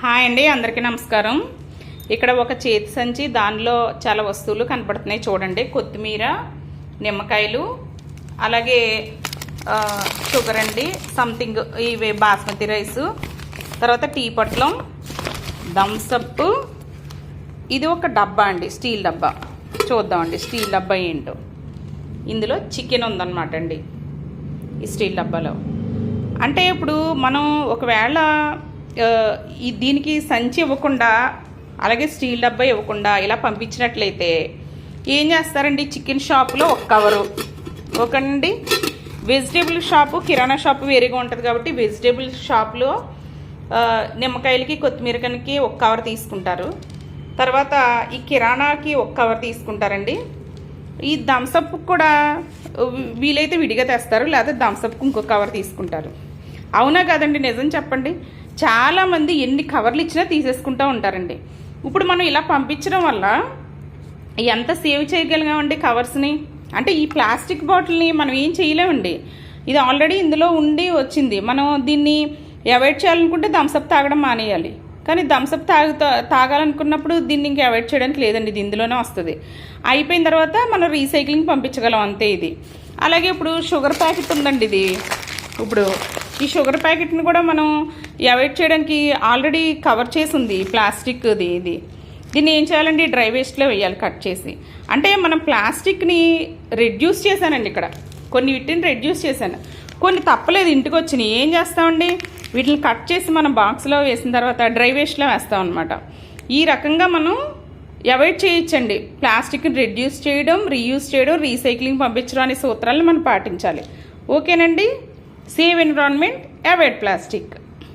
Hi అండి, అందరికీ నమస్కారం. ఇక్కడ ఒక చేతి సంచి, దానిలో చాలా వస్తువులు కనపడుతున్నాయి చూడండి. కొత్తిమీర, నిమ్మకాయలు, అలాగే షుగర్ అండి, సంథింగ్ ఇవి బాస్మతి రైసు, తర్వాత టీ పొట్లం, థమ్సప్. ఇది ఒక డబ్బా అండి, స్టీల్ డబ్బా. చూద్దామండి స్టీల్ డబ్బా ఏంటో. ఇందులో చికెన్ ఉందన్నమాట అండి ఈ స్టీల్ డబ్బాలో. అంటే ఇప్పుడు మనం ఒకవేళ దీనికి సంచి ఇవ్వకుండా, అలాగే స్టీల్ డబ్బా ఇవ్వకుండా ఇలా పంపించినట్లయితే ఏం చేస్తారండి, చికెన్ షాప్లో ఒక కవరు ఓకేనండి. వెజిటేబుల్ షాపు, కిరాణా షాపు వేరేగా ఉంటుంది కాబట్టి వెజిటేబుల్ షాప్లో నిమ్మకాయలకి, కొత్తిమీరకి ఒక కవర్ తీసుకుంటారు. తర్వాత ఈ కిరాణాకి ఒక కవర్ తీసుకుంటారండి. ఈ థమ్సప్ కూడా వీలైతే విడిగా తెస్తారు, లేకపోతే థమ్సప్కి ఇంకొక కవర్ తీసుకుంటారు. అవునా కాదండి, నిజం చెప్పండి. చాలామంది ఎన్ని కవర్లు ఇచ్చినా తీసేసుకుంటూ ఉంటారండి. ఇప్పుడు మనం ఇలా పంపించడం వల్ల ఎంత సేవ్ చేయగలిగామండి కవర్స్ని. అంటే ఈ ప్లాస్టిక్ బాటిల్ని మనం ఏం చేయలేమండి, ఇది ఆల్రెడీ ఇందులో ఉండి వచ్చింది. మనం దీన్ని అవాయిడ్ చేయాలనుకుంటే థమ్సప్ తాగడం మానేయాలి. కానీ థమ్సప్ తాగాలనుకున్నప్పుడు దీన్ని ఇంకా అవాయిడ్ చేయడానికి లేదండి, ఇది ఇందులోనే వస్తుంది. అయిపోయిన తర్వాత మనం రీసైక్లింగ్ పంపించగలం అంతే ఇది. అలాగే ఇప్పుడు షుగర్ ప్యాకెట్ ఉందండి, ఇది ఇప్పుడు ఈ షుగర్ ప్యాకెట్ని కూడా మనం అవాయిడ్ చేయడానికి ఆల్రెడీ కవర్ చేసి ఉంది ప్లాస్టిక్ది. దీన్ని ఏం చేయాలండి, డ్రై వేస్ట్లో వేయాలి కట్ చేసి. అంటే మనం ప్లాస్టిక్ని రెడ్యూస్ చేశానండి, ఇక్కడ కొన్ని వీటిని రెడ్యూస్ చేశాను, కొన్ని తప్పలేదు ఇంటికి వచ్చినాయి. ఏం చేస్తామండి, వీటిని కట్ చేసి మనం బాక్స్లో వేసిన తర్వాత డ్రై వేస్ట్లో వేస్తాం అనమాట. ఈ రకంగా మనం అవాయిడ్ చేయొచ్చండి. ప్లాస్టిక్ని రెడ్యూస్ చేయడం, రీయూజ్ చేయడం, రీసైక్లింగ్ పంపించడం అనే సూత్రాలను మనం పాటించాలి. ఓకేనండి. Save environment, avoid plastic.